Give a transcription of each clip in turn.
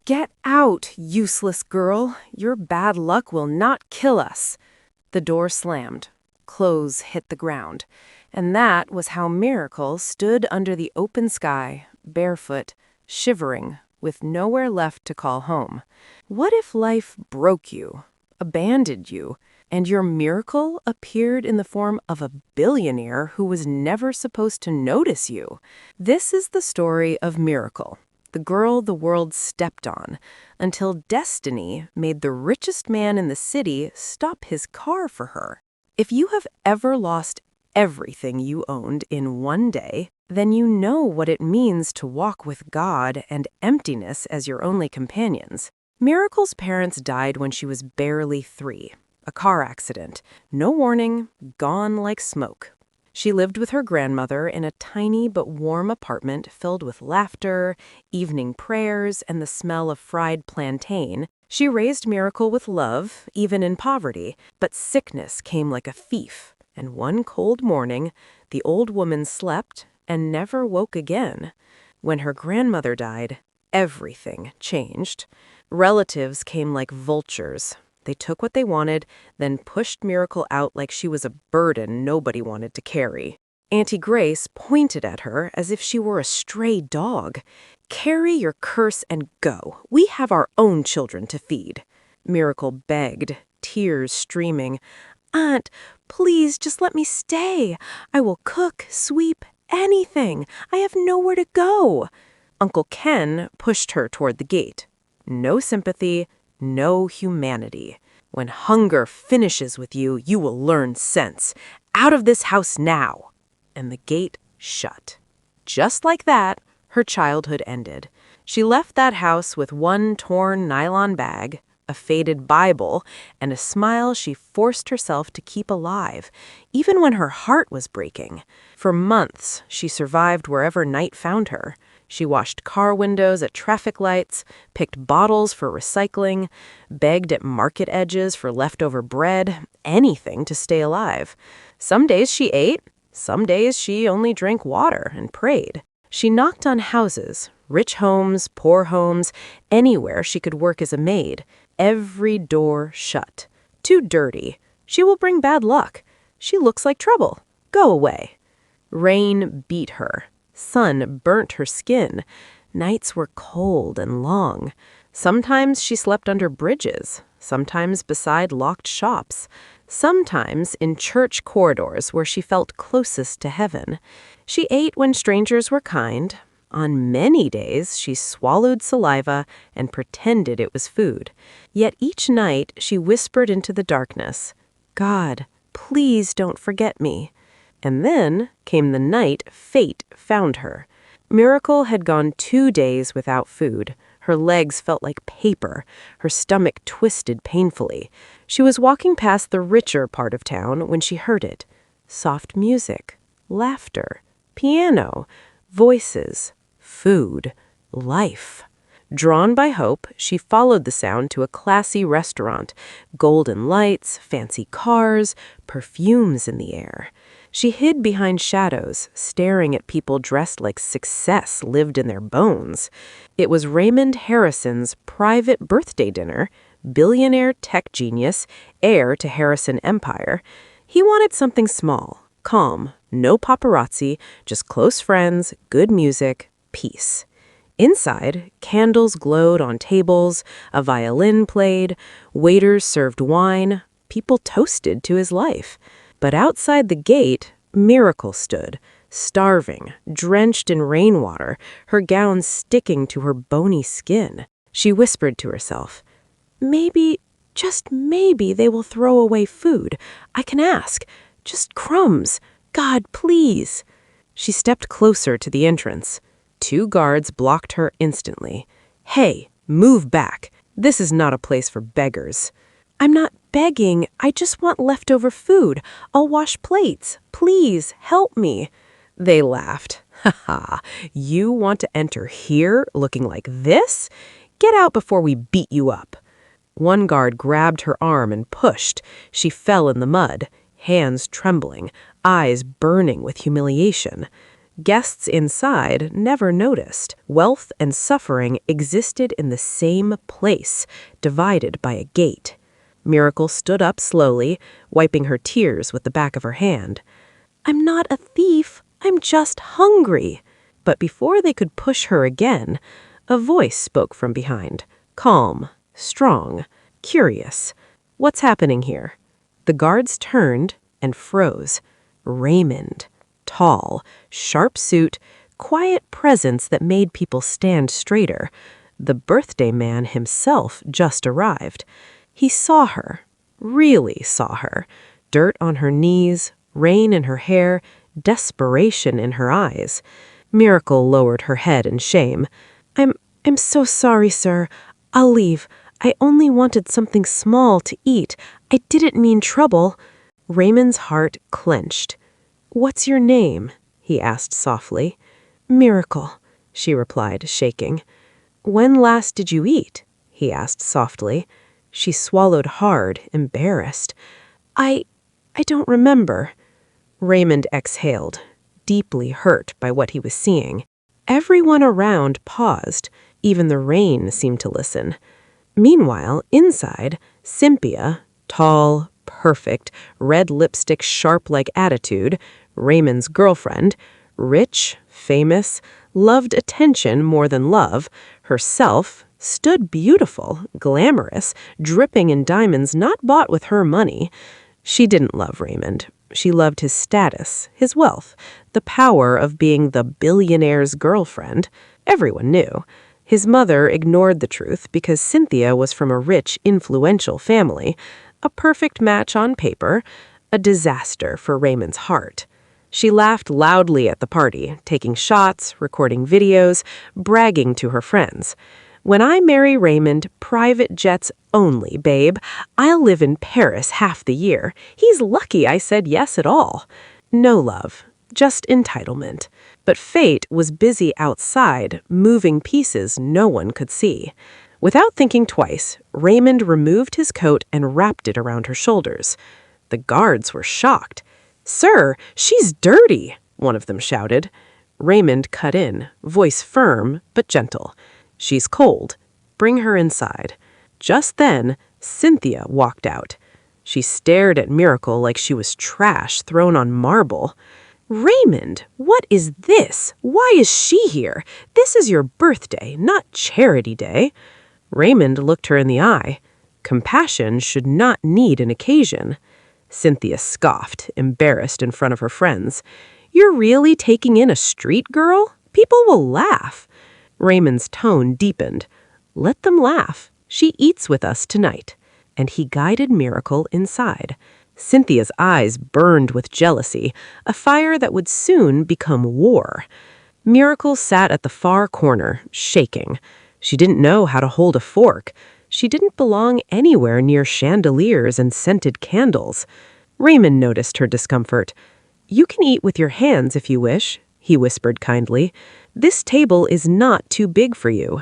Get out, useless girl. Your bad luck will not kill us. The door slammed. Clothes hit the ground. And that was how Miracle stood under the open sky, barefoot, shivering, with nowhere left to call home. What if life broke you, abandoned you, and your miracle appeared in the form of a billionaire who was never supposed to notice you? This is the story of Miracle, the girl the world stepped on, until destiny made the richest man in the city stop his car for her. If you have ever lost everything you owned in one day, then you know what it means to walk with God and emptiness as your only companions. Miracle's parents died when she was barely 3. A car accident. No warning, gone like smoke. She lived with her grandmother in a tiny but warm apartment filled with laughter, evening prayers, and the smell of fried plantain. She raised Miracle with love, even in poverty, but sickness came like a thief, and one cold morning, the old woman slept and never woke again. When her grandmother died, everything changed. Relatives came like vultures. They took what they wanted, then pushed Miracle out like she was a burden nobody wanted to carry. Auntie Grace pointed at her as if she were a stray dog. "Carry your curse and go. We have our own children to feed." Miracle begged, tears streaming. "Aunt, please just let me stay. I will cook, sweep, anything. I have nowhere to go." Uncle Ken pushed her toward the gate. No sympathy, no humanity. "When hunger finishes with you, you will learn sense. Out of this house now!" And the gate shut. Just like that, her childhood ended. She left that house with one torn nylon bag, a faded Bible, and a smile she forced herself to keep alive, even when her heart was breaking. For months, she survived wherever night found her. She washed car windows at traffic lights, picked bottles for recycling, begged at market edges for leftover bread, anything to stay alive. Some days she ate, some days she only drank water and prayed. She knocked on houses, rich homes, poor homes, anywhere she could work as a maid. Every door shut. Too dirty. She will bring bad luck. She looks like trouble. Go away. Rain beat her. Sun burnt her skin. Nights were cold and long. Sometimes she slept under bridges, sometimes beside locked shops, sometimes in church corridors where she felt closest to heaven. She ate when strangers were kind. On many days, she swallowed saliva and pretended it was food. Yet each night, she whispered into the darkness, "God, please don't forget me." And then came the night fate found her. Miracle had gone 2 days without food. Her legs felt like paper. Her stomach twisted painfully. She was walking past the richer part of town when she heard it. Soft music, laughter, piano, voices, food, life. Drawn by hope, she followed the sound to a classy restaurant. Golden lights, fancy cars, perfumes in the air. She hid behind shadows, staring at people dressed like success lived in their bones. It was Raymond Harrison's private birthday dinner, billionaire tech genius, heir to Harrison Empire. He wanted something small, calm, no paparazzi, just close friends, good music, peace. Inside, candles glowed on tables, a violin played, waiters served wine, people toasted to his life. But outside the gate, Miracle stood, starving, drenched in rainwater, her gown sticking to her bony skin. She whispered to herself, "Maybe, just maybe they will throw away food. I can ask. Just crumbs. God, please." She stepped closer to the entrance. 2 guards blocked her instantly. "Hey, move back. This is not a place for beggars." "I'm not begging. I just want leftover food. I'll wash plates. Please, help me." They laughed. "Ha ha, you want to enter here looking like this? Get out before we beat you up." One guard grabbed her arm and pushed. She fell in the mud, hands trembling, eyes burning with humiliation. Guests inside never noticed. Wealth and suffering existed in the same place, divided by a gate. Miracle stood up slowly, wiping her tears with the back of her hand. "I'm not a thief, I'm just hungry." But before they could push her again, a voice spoke from behind, calm, strong, curious. "What's happening here?" The guards turned and froze. Raymond. Tall, sharp suit, quiet presence that made people stand straighter. The birthday man himself just arrived. He saw her, really saw her. Dirt on her knees, rain in her hair, desperation in her eyes. Miracle lowered her head in shame. I'm so sorry, sir. I'll leave. I only wanted something small to eat. I didn't mean trouble." Raymond's heart clenched. "What's your name?" he asked softly. "Miracle," she replied, shaking. "When last did you eat?" he asked softly. She swallowed hard, embarrassed. I don't remember." Raymond exhaled, deeply hurt by what he was seeing. Everyone around paused. Even the rain seemed to listen. Meanwhile, inside, Cynthia, tall, perfect, red lipstick sharp like attitude, Raymond's girlfriend, rich, famous, loved attention more than love, herself, stood beautiful, glamorous, dripping in diamonds not bought with her money. She didn't love Raymond. She loved his status, his wealth, the power of being the billionaire's girlfriend. Everyone knew. His mother ignored the truth because Cynthia was from a rich, influential family, a perfect match on paper, a disaster for Raymond's heart. She laughed loudly at the party, taking shots, recording videos, bragging to her friends. "When I marry Raymond, private jets only, babe. I'll live in Paris half the year. He's lucky I said yes at all." No love, just entitlement. But fate was busy outside, moving pieces no one could see. Without thinking twice, Raymond removed his coat and wrapped it around her shoulders. The guards were shocked. "Sir, she's dirty," one of them shouted. Raymond cut in, voice firm but gentle. "She's cold. Bring her inside." Just then, Cynthia walked out. She stared at Miracle like she was trash thrown on marble. "Raymond, what is this? Why is she here? This is your birthday, not charity day." Raymond looked her in the eye. Compassion should not need an occasion. Cynthia scoffed, embarrassed in front of her friends. "You're really taking in a street girl? People will laugh." Raymond's tone deepened. "Let them laugh. She eats with us tonight." And he guided Miracle inside. Cynthia's eyes burned with jealousy, a fire that would soon become war. Miracle sat at the far corner, shaking. She didn't know how to hold a fork. She didn't belong anywhere near chandeliers and scented candles. Raymond noticed her discomfort. "You can eat with your hands if you wish," he whispered kindly. "This table is not too big for you."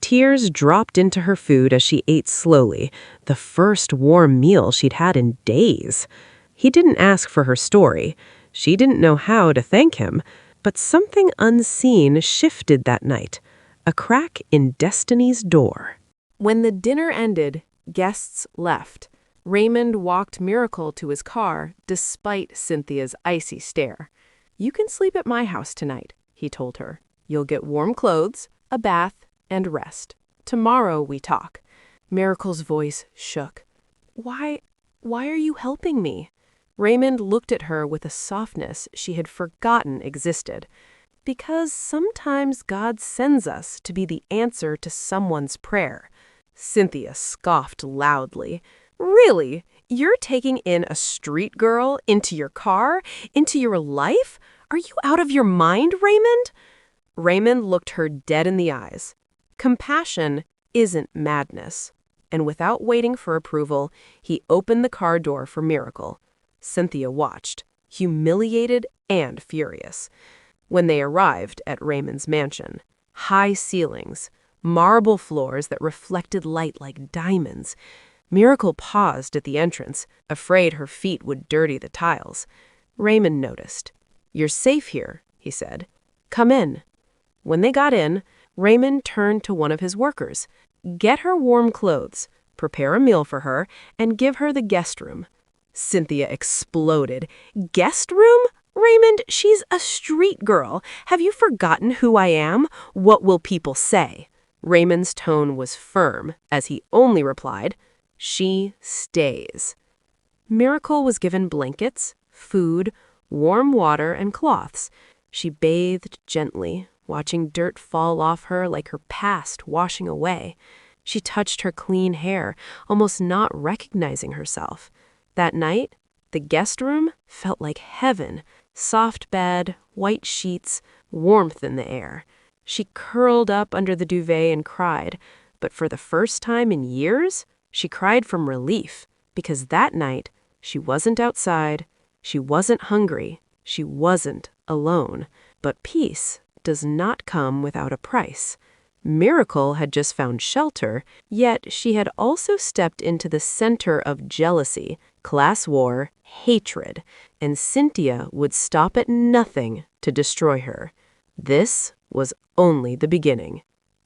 Tears dropped into her food as she ate slowly, the first warm meal she'd had in days. He didn't ask for her story. She didn't know how to thank him, but something unseen shifted that night, a crack in destiny's door. When the dinner ended, guests left. Raymond walked Miracle to his car, despite Cynthia's icy stare. "You can sleep at my house tonight," he told her. "You'll get warm clothes, a bath, and rest. Tomorrow we talk." Miracle's voice shook. Why are you helping me?" Raymond looked at her with a softness she had forgotten existed. "Because sometimes God sends us to be the answer to someone's prayer." Cynthia scoffed loudly. "Really? You're taking in a street girl into your car, into your life? Are you out of your mind, Raymond?" Raymond looked her dead in the eyes. Compassion isn't madness. And without waiting for approval, he opened the car door for Miracle. Cynthia watched, humiliated and furious. When they arrived at Raymond's mansion, high ceilings, marble floors that reflected light like diamonds, Miracle paused at the entrance, afraid her feet would dirty the tiles. Raymond noticed. "You're safe here," he said. Come in." When they got in, Raymond turned to one of his workers. "Get her warm clothes, prepare a meal for her, and give her the guest room." Cynthia exploded. "Guest room? Raymond, she's a street girl. Have you forgotten who I am? What will people say?" Raymond's tone was firm, as he only replied, "She stays." Miracle was given blankets, food, warm water, and cloths. She bathed gently, watching dirt fall off her like her past washing away. She touched her clean hair, almost not recognizing herself. That night, the guest room felt like heaven. Soft bed, white sheets, warmth in the air. She curled up under the duvet and cried, but for the first time in years, she cried from relief, because that night, she wasn't outside, she wasn't hungry, she wasn't alone. But peace does not come without a price. Miracle had just found shelter, yet she had also stepped into the center of jealousy, class war, hatred, and Cynthia would stop at nothing to destroy her. This was only the beginning.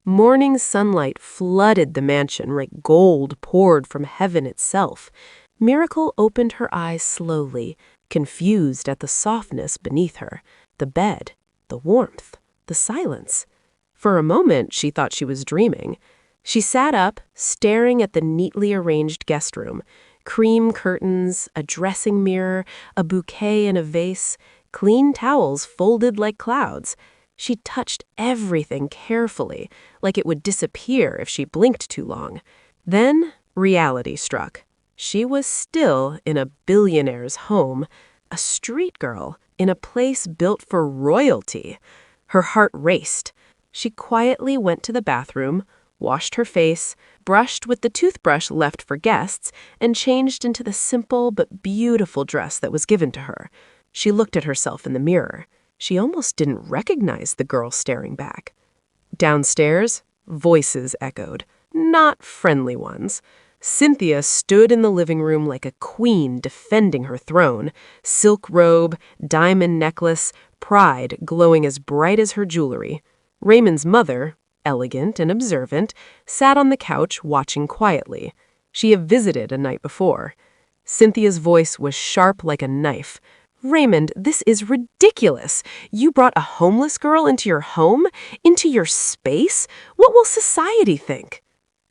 Morning sunlight flooded the mansion like gold poured from heaven itself. Miracle opened her eyes slowly, confused at the softness beneath her, the bed, the warmth, the silence. For a moment, she thought she was dreaming. She sat up, staring at the neatly arranged guest room. Cream curtains, a dressing mirror, a bouquet in a vase, clean towels folded like clouds. She touched everything carefully, like it would disappear if she blinked too long. Then reality struck. She was still in a billionaire's home, a street girl in a place built for royalty. Her heart raced. She quietly went to the bathroom, washed her face, brushed with the toothbrush left for guests, and changed into the simple but beautiful dress that was given to her. She looked at herself in the mirror. She almost didn't recognize the girl staring back. Downstairs, voices echoed, not friendly ones. Cynthia stood in the living room like a queen defending her throne, silk robe, diamond necklace, pride glowing as bright as her jewelry. Raymond's mother, elegant and observant, sat on the couch watching quietly. She had visited a night before. Cynthia's voice was sharp like a knife. "Raymond, this is ridiculous. You brought a homeless girl into your home, into your space? What will society think?"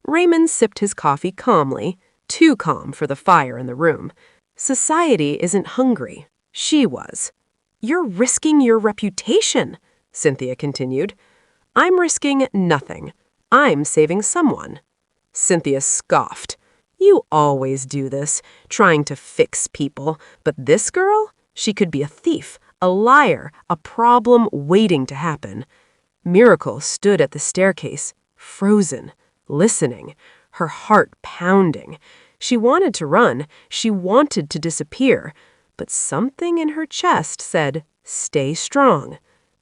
Raymond sipped his coffee calmly, too calm for the fire in the room. "Society isn't hungry. She was." "You're risking your reputation," Cynthia continued. "I'm risking nothing. I'm saving someone." Cynthia scoffed. "You always do this, trying to fix people. But this girl? She could be a thief, a liar, a problem waiting to happen." Miracle stood at the staircase, frozen, listening, her heart pounding. She wanted to run, she wanted to disappear, but something in her chest said, "Stay strong."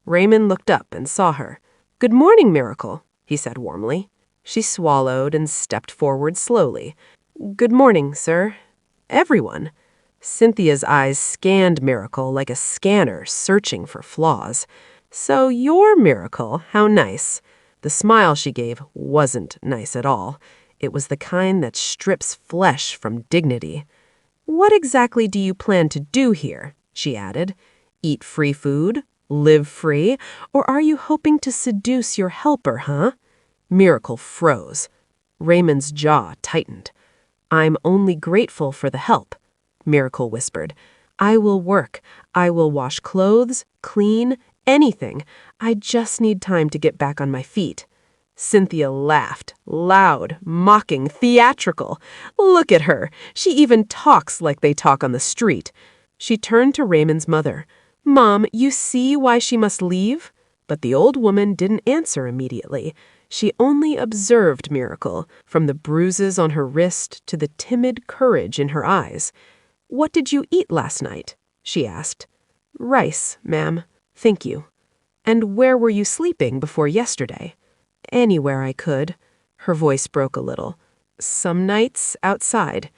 Raymond looked up and saw her. "Good morning, Miracle," he said warmly. She swallowed and stepped forward slowly. "Good morning, sir. Everyone." Cynthia's eyes scanned Miracle like a scanner searching for flaws. "So you're Miracle, how nice." The smile she gave wasn't nice at all. It was the kind that strips flesh from dignity. "What exactly do you plan to do here?" she added. "Eat free food? Live free? Or are you hoping to seduce your helper, huh?" Miracle froze. Raymond's jaw tightened. "I'm only grateful for the help," Miracle whispered. "I will work. I will wash clothes, clean, anything. I just need time to get back on my feet." Cynthia laughed, loud, mocking, theatrical. "Look at her. She even talks like they talk on the street." She turned to Raymond's mother. "Mom, you see why she must leave?" But the old woman didn't answer immediately. She only observed Miracle, from the bruises on her wrist to the timid courage in her eyes. "What did you eat last night?" she asked. "Rice, ma'am. Thank you." "And where were you sleeping before yesterday?" "Anywhere I could." Her voice broke a little. "Some nights outside."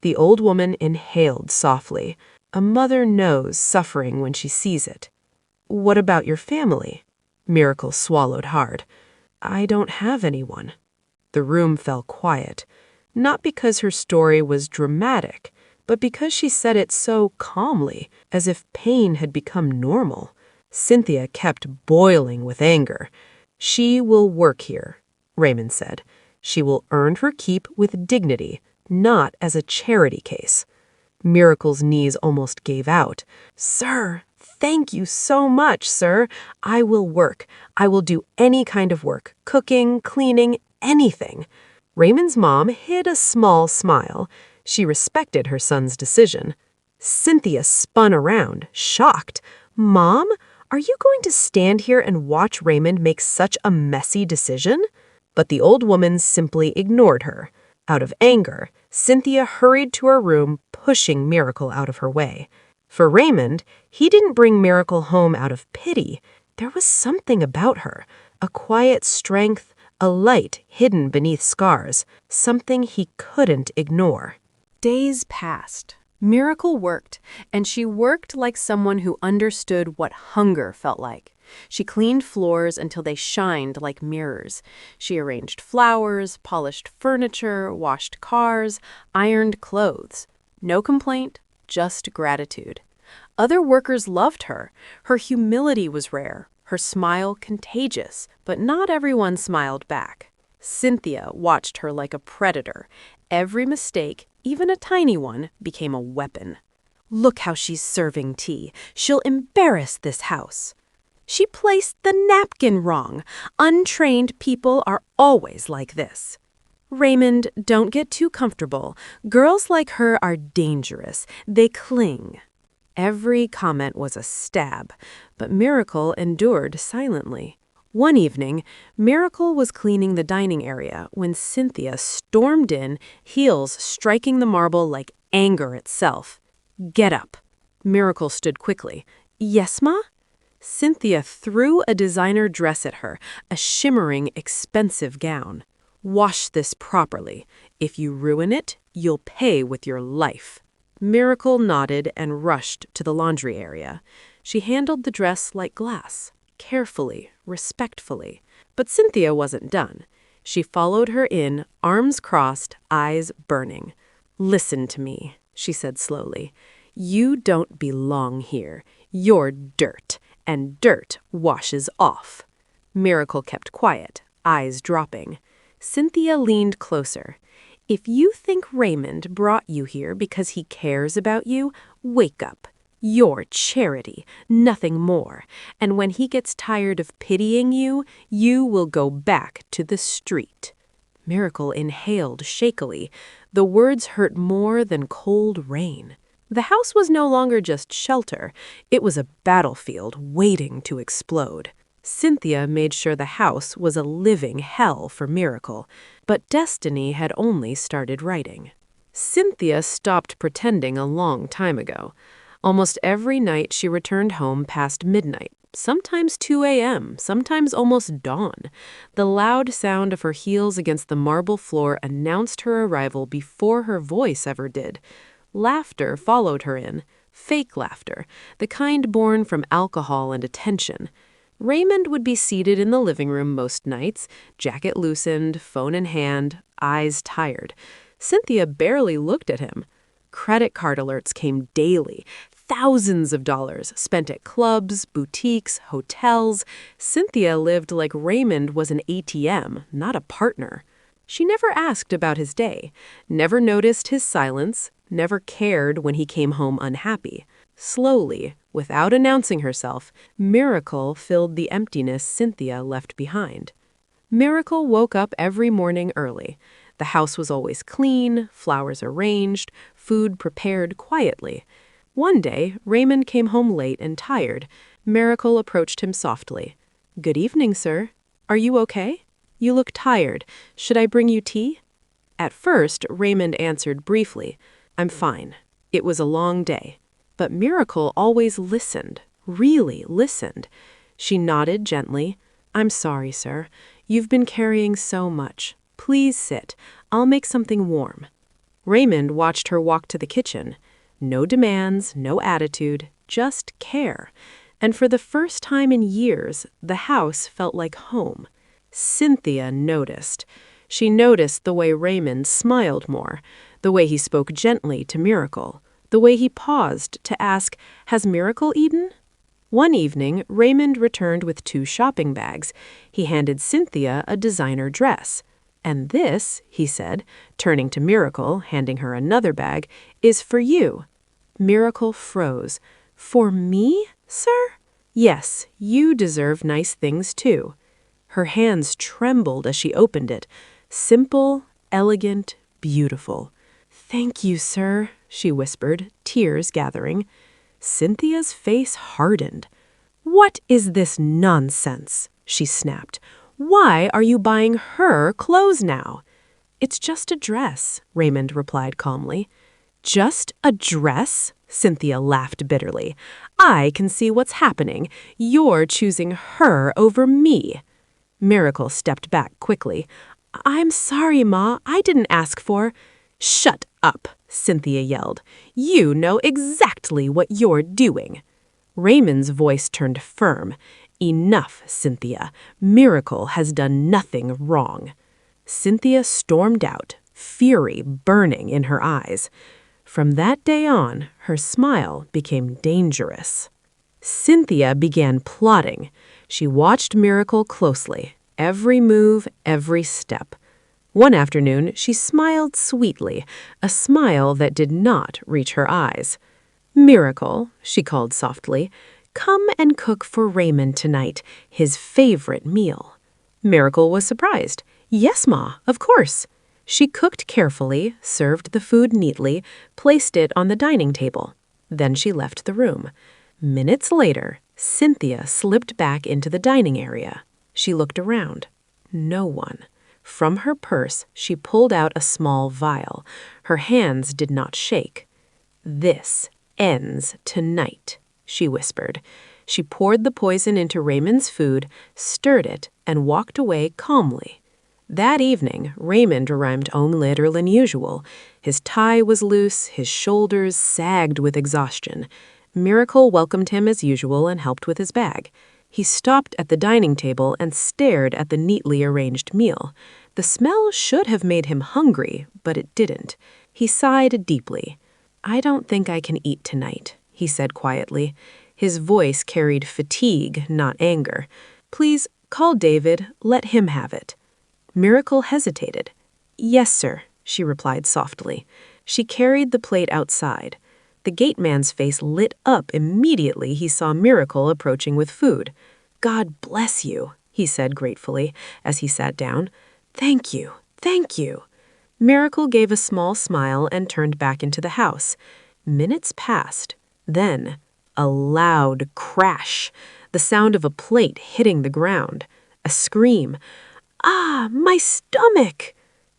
The old woman inhaled softly. A mother knows suffering when she sees it. "What about your family?" Miracle swallowed hard. I don't have anyone. The room fell quiet, not because her story was dramatic, but because she said it so calmly, as if pain had become normal. Cynthia kept boiling with anger. She will work here, Raymond said. She will earn her keep with dignity, not as a charity case. Miracle's knees almost gave out. Sir, thank you so much, sir. I will work. I will do any kind of work, cooking, cleaning, anything. Raymond's mom hid a small smile. She respected her son's decision. Cynthia spun around, shocked. Mom, are you going to stand here and watch Raymond make such a messy decision? But the old woman simply ignored her. Out of anger, Cynthia hurried to her room, pushing Miracle out of her way. For Raymond, he didn't bring Miracle home out of pity. There was something about her, a quiet strength, a light hidden beneath scars, something he couldn't ignore. Days passed. Miracle worked, and she worked like someone who understood what hunger felt like. She cleaned floors until they shined like mirrors. She arranged flowers, polished furniture, washed cars, ironed clothes. No complaint, just gratitude. Other workers loved her. Her humility was rare, her smile contagious, but not everyone smiled back. Cynthia watched her like a predator. Every mistake, even a tiny one, became a weapon. Look how she's serving tea. She'll embarrass this house. She placed the napkin wrong. Untrained people are always like this. Raymond, don't get too comfortable. Girls like her are dangerous. They cling. Every comment was a stab, but Miracle endured silently. One evening, Miracle was cleaning the dining area when Cynthia stormed in, heels striking the marble like anger itself. Get up. Miracle stood quickly. Yes, ma? Cynthia threw a designer dress at her, a shimmering, expensive gown. Wash this properly. If you ruin it, you'll pay with your life. Miracle nodded and rushed to the laundry area. She handled the dress like glass, carefully, respectfully. But Cynthia wasn't done. She followed her in, arms crossed, eyes burning. Listen to me, she said slowly. You don't belong here. You're dirt. And dirt washes off. Miracle kept quiet, eyes dropping. Cynthia leaned closer. If you think Raymond brought you here because he cares about you, wake up. You're charity, nothing more. And when he gets tired of pitying you, you will go back to the street. Miracle inhaled shakily. The words hurt more than cold rain. The house was no longer just shelter. It was a battlefield waiting to explode. Cynthia made sure the house was a living hell for Miracle, but destiny had only started writing. Cynthia stopped pretending a long time ago. Almost every night she returned home past midnight, sometimes 2 a.m., sometimes almost dawn. The loud sound of her heels against the marble floor announced her arrival before her voice ever did. Laughter followed her in, fake laughter, the kind born from alcohol and attention. Raymond would be seated in the living room most nights, jacket loosened, phone in hand, eyes tired. Cynthia barely looked at him. Credit card alerts came daily, thousands of dollars spent at clubs, boutiques, hotels. Cynthia lived like Raymond was an ATM, not a partner. She never asked about his day, never noticed his silence, never cared when he came home unhappy. Slowly, without announcing herself, Miracle filled the emptiness Cynthia left behind. Miracle woke up every morning early. The house was always clean, flowers arranged, food prepared quietly. One day, Raymond came home late and tired. Miracle approached him softly. "Good evening, sir. Are you okay? You look tired. Should I bring you tea?" At first, Raymond answered briefly, "I'm fine. It was a long day." But Miracle always listened, really listened. She nodded gently. "I'm sorry, sir. You've been carrying so much. Please sit. I'll make something warm." Raymond watched her walk to the kitchen. No demands, no attitude, just care. and for the first time in years, the house felt like home. Cynthia noticed. She noticed the way Raymond smiled more, the way he spoke gently to Miracle, the way he paused to ask, "Has Miracle eaten?" One evening, Raymond returned with 2 shopping bags. He handed Cynthia a designer dress. "And this," he said, turning to Miracle, handing her another bag, "is for you." Miracle froze. "For me, sir?" "Yes, you deserve nice things too." Her hands trembled as she opened it. Simple, elegant, beautiful. "Thank you, sir," she whispered, tears gathering. Cynthia's face hardened. "What is this nonsense?" she snapped. "Why are you buying her clothes now?" "It's just a dress," Raymond replied calmly. "Just a dress?" Cynthia laughed bitterly. "I can see what's happening. You're choosing her over me." Miracle stepped back quickly. "I'm sorry, Ma. I didn't ask for—" "Shut up," Cynthia yelled. "You know exactly what you're doing." Raymond's voice turned firm. "Enough, Cynthia. Miracle has done nothing wrong." Cynthia stormed out, fury burning in her eyes. From that day on, her smile became dangerous. Cynthia began plotting. She watched Miracle closely, every move, every step. One afternoon, she smiled sweetly, a smile that did not reach her eyes. "Miracle," she called softly, "come and cook for Raymond tonight, his favorite meal." Miracle was surprised. "Yes, Ma, of course." She cooked carefully, served the food neatly, placed it on the dining table. Then she left the room. Minutes later, Cynthia slipped back into the dining area. She looked around. No one. From her purse, she pulled out a small vial. Her hands did not shake. "This ends tonight," she whispered. She poured the poison into Raymond's food, stirred it, and walked away calmly. That evening, Raymond arrived home later than usual. His tie was loose, his shoulders sagged with exhaustion. Miracle welcomed him as usual and helped with his bag. He stopped at the dining table and stared at the neatly arranged meal. The smell should have made him hungry, but it didn't. He sighed deeply. "I don't think I can eat tonight," he said quietly. His voice carried fatigue, not anger. "Please, call David. Let him have it." Miracle hesitated. "Yes, sir," she replied softly. She carried the plate outside. The gateman's face lit up immediately he saw Miracle approaching with food. "God bless you," he said gratefully as he sat down. "Thank you, thank you." Miracle gave a small smile and turned back into the house. Minutes passed. Then, a loud crash, the sound of a plate hitting the ground. A scream. "Ah, my stomach!"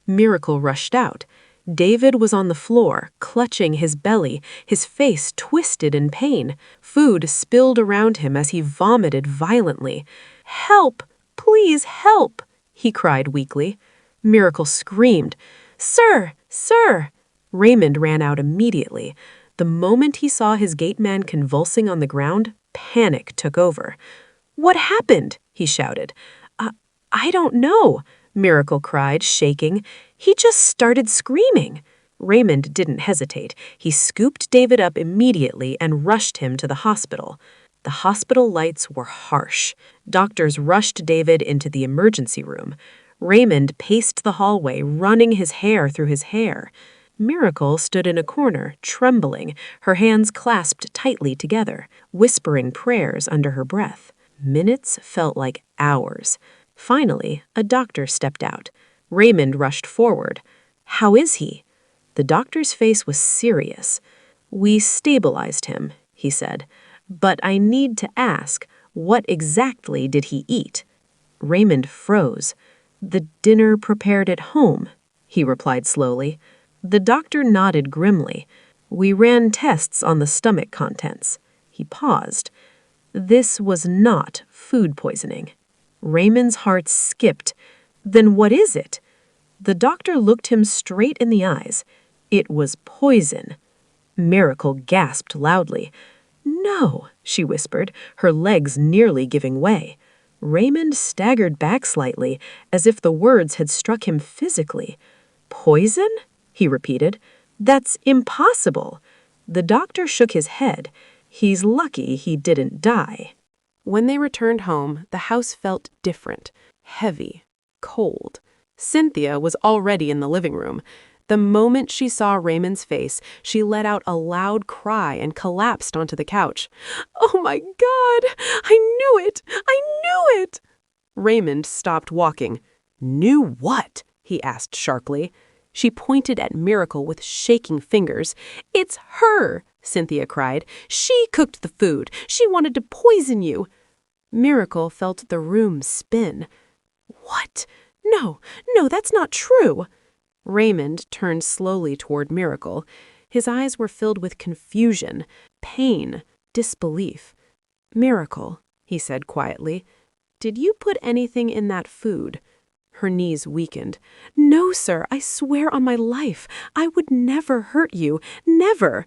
Miracle rushed out. David was on the floor, clutching his belly, his face twisted in pain. Food spilled around him as he vomited violently. "Help! Please help!" he cried weakly. Miracle screamed. "Sir! Sir!" Raymond ran out immediately. The moment he saw his gateman convulsing on the ground, panic took over. "What happened?" he shouted. I don't know," Miracle cried, shaking. "He just started screaming." Raymond didn't hesitate. He scooped David up immediately and rushed him to the hospital. The hospital lights were harsh. Doctors rushed David into the emergency room. Raymond paced the hallway, running his hair through his hair. Miracle stood in a corner, trembling, her hands clasped tightly together, whispering prayers under her breath. Minutes felt like hours. Finally, a doctor stepped out. Raymond rushed forward. "How is he?" The doctor's face was serious. "We stabilized him," he said. "But I need to ask, what exactly did he eat?" Raymond froze. "The dinner prepared at home," he replied slowly. The doctor nodded grimly. "We ran tests on the stomach contents." He paused. "This was not food poisoning." Raymond's heart skipped. "Then what is it?" The doctor looked him straight in the eyes. "It was poison." Miracle gasped loudly. "No," she whispered, her legs nearly giving way. Raymond staggered back slightly, as if the words had struck him physically. "Poison?" he repeated. "That's impossible." The doctor shook his head. "He's lucky he didn't die." When they returned home, the house felt different, heavy, cold. Cynthia was already in the living room. The moment she saw Raymond's face, she let out a loud cry and collapsed onto the couch. "Oh my God! I knew it! I knew it!" Raymond stopped walking. "Knew what?" he asked sharply. She pointed at Miracle with shaking fingers. "It's her!" Cynthia cried. "She cooked the food. She wanted to poison you." Miracle felt the room spin. "What? No, that's not true." Raymond turned slowly toward Miracle. His eyes were filled with confusion, pain, disbelief. "Miracle," he said quietly, "did you put anything in that food?" Her knees weakened. "No, sir, I swear on my life. I would never hurt you. Never."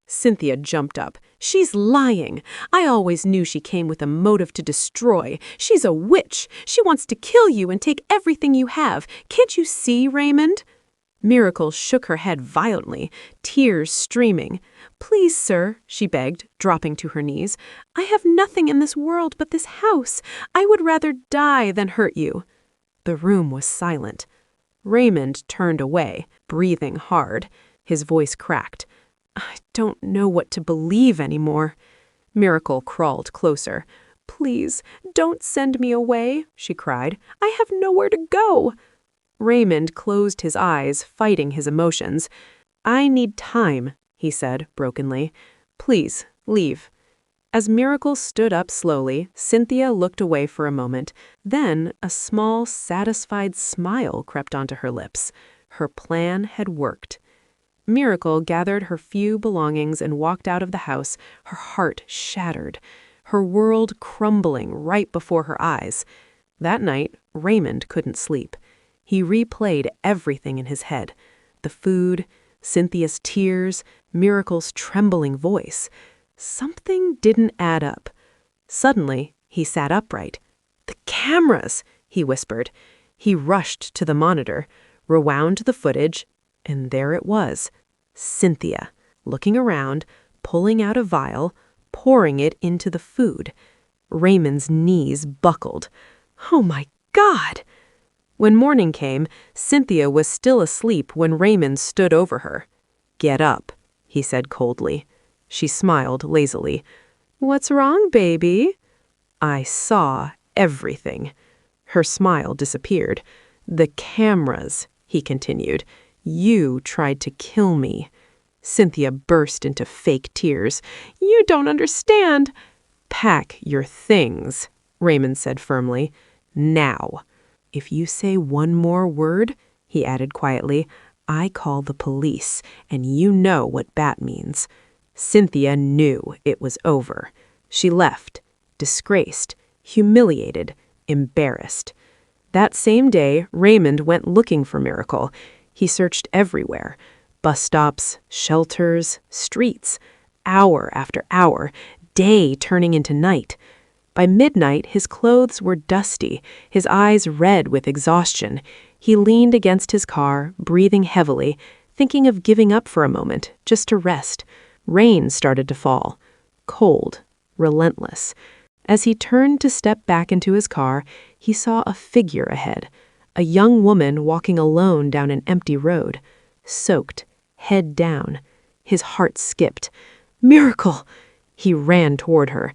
Cynthia jumped up. "She's lying. I always knew she came with a motive to destroy. She's a witch. She wants to kill you and take everything you have. Can't you see, Raymond?" Miracle shook her head violently, tears streaming. "Please, sir," she begged, dropping to her knees. "I have nothing in this world but this house. I would rather die than hurt you." The room was silent. Raymond turned away, breathing hard. His voice cracked. "I don't know what to believe anymore." Miracle crawled closer. "Please, don't send me away," she cried. "I have nowhere to go." Raymond closed his eyes, fighting his emotions. "I need time," he said brokenly. "Please, leave." As Miracle stood up slowly, Cynthia looked away for a moment. Then a small, satisfied smile crept onto her lips. Her plan had worked. Miracle gathered her few belongings and walked out of the house, her heart shattered, her world crumbling right before her eyes. That night, Raymond couldn't sleep. He replayed everything in his head. The food, Cynthia's tears, Miracle's trembling voice. Something didn't add up. Suddenly, he sat upright. "The cameras!" he whispered. He rushed to the monitor, rewound the footage, and there it was. Cynthia, looking around, pulling out a vial, pouring it into the food. Raymond's knees buckled. "Oh my God!" When morning came, Cynthia was still asleep when Raymond stood over her. "Get up," he said coldly. She smiled lazily. "What's wrong, baby?" "I saw everything." Her smile disappeared. "The cameras," he continued. "You tried to kill me." Cynthia burst into fake tears. "You don't understand." "Pack your things," Raymond said firmly. "Now. If you say one more word," he added quietly, "I call the police, and you know what that means." Cynthia knew it was over. She left, disgraced, humiliated, embarrassed. That same day, Raymond went looking for Miracle. He searched everywhere. Bus stops, shelters, streets. Hour after hour, day turning into night. By midnight, his clothes were dusty, his eyes red with exhaustion. He leaned against his car, breathing heavily, thinking of giving up for a moment, just to rest. Rain started to fall. Cold, relentless. As he turned to step back into his car, he saw a figure ahead. A young woman walking alone down an empty road. Soaked, head down. His heart skipped. "Miracle!" He ran toward her.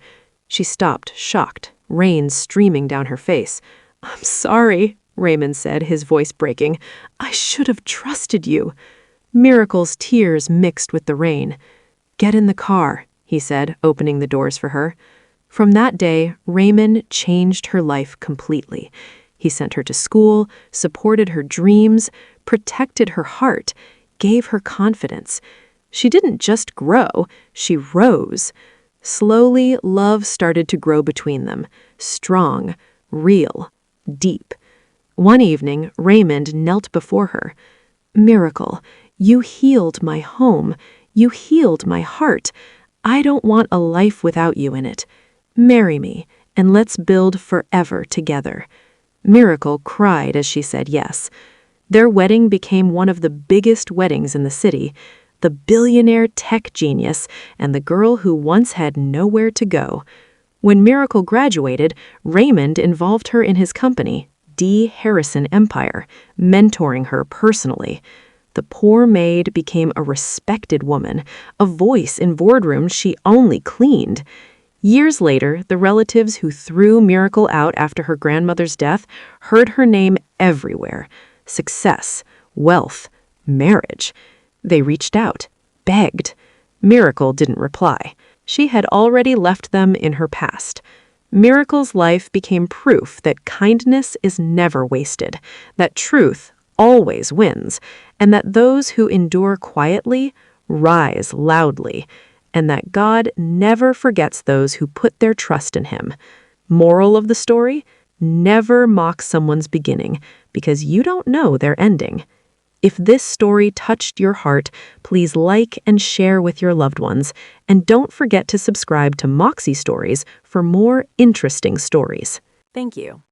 She stopped, shocked, rain streaming down her face. "I'm sorry," Raymond said, his voice breaking. "I should have trusted you." Miracle's tears mixed with the rain. "Get in the car," he said, opening the doors for her. From that day, Raymond changed her life completely. He sent her to school, supported her dreams, protected her heart, gave her confidence. She didn't just grow, she rose. Slowly, love started to grow between them, strong, real, deep. One evening, Raymond knelt before her. "Miracle, you healed my home. You healed my heart. I don't want a life without you in it. Marry me, and let's build forever together." Miracle cried as she said yes. Their wedding became one of the biggest weddings in the city. The billionaire tech genius and the girl who once had nowhere to go. When Miracle graduated, Raymond involved her in his company, D. Harrison Empire, mentoring her personally. The poor maid became a respected woman, a voice in boardrooms she only cleaned. Years later, the relatives who threw Miracle out after her grandmother's death heard her name everywhere. Success, wealth, marriage. They reached out, begged. Miracle didn't reply. She had already left them in her past. Miracle's life became proof that kindness is never wasted, that truth always wins, and that those who endure quietly rise loudly, and that God never forgets those who put their trust in Him. Moral of the story? Never mock someone's beginning, because you don't know their ending. If this story touched your heart, please like and share with your loved ones, and don't forget to subscribe to Moxie Stories for more interesting stories. Thank you.